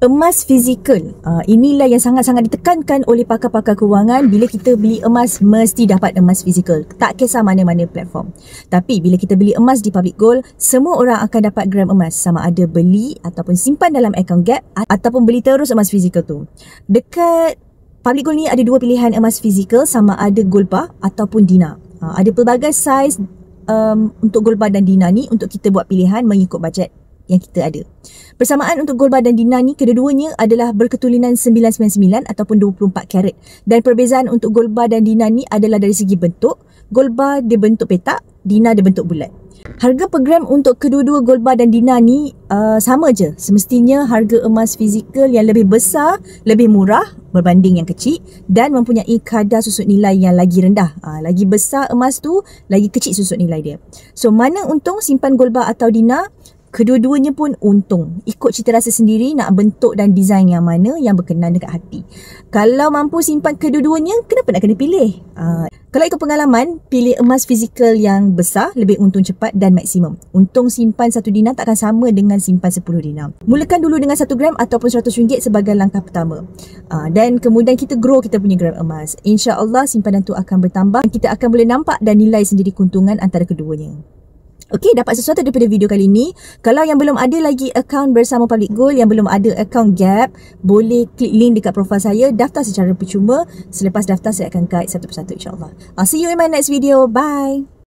Emas fizikal, inilah yang sangat-sangat ditekankan oleh pakar-pakar kewangan. Bila kita beli emas, mesti dapat emas fizikal, tak kisah mana-mana platform. Tapi bila kita beli emas di Public Gold, semua orang akan dapat gram emas, sama ada beli ataupun simpan dalam akaun Gap ataupun beli terus emas fizikal tu. Dekat Public Gold ni ada dua pilihan emas fizikal, sama ada gold bar ataupun dinar. Ada pelbagai saiz untuk gold bar dan dinar ni untuk kita buat pilihan mengikut bajet yang kita ada. Persamaan untuk gold bar dan dinar ni, kedua-duanya adalah berketulinan 999 ataupun 24 karat. Dan perbezaan untuk gold bar dan dinar ni adalah dari segi bentuk. Gold bar dia bentuk petak, dinar dia bentuk bulat. Harga per gram untuk kedua-dua gold bar dan dinar ni sama je. Semestinya harga emas fizikal yang lebih besar lebih murah berbanding yang kecil dan mempunyai kadar susut nilai yang lagi rendah. Lagi besar emas tu, lagi kecil susut nilai dia. So mana untung simpan gold bar atau dinar? Kedua-duanya pun untung. Ikut cita rasa sendiri nak bentuk dan design yang mana yang berkenan dekat hati. Kalau mampu simpan kedua-duanya, kenapa nak kena pilih? Kalau ikut pengalaman, pilih emas fizikal yang besar lebih untung cepat dan maksimum. Untung simpan 1 dinar takkan sama dengan simpan 10 dinar. Mulakan dulu dengan 1 gram ataupun RM100 sebagai langkah pertama. Dan kemudian kita grow kita punya gram emas. InsyaAllah simpanan tu akan bertambah dan kita akan boleh nampak dan nilai sendiri keuntungan antara keduanya. Okey, dapat sesuatu daripada video kali ini. Kalau yang belum ada lagi akaun bersama Public Gold, yang belum ada akaun Gap, boleh klik link dekat profil saya, daftar secara percuma. Selepas daftar saya akan guide satu persatu insyaAllah. I'll see you in my next video. Bye.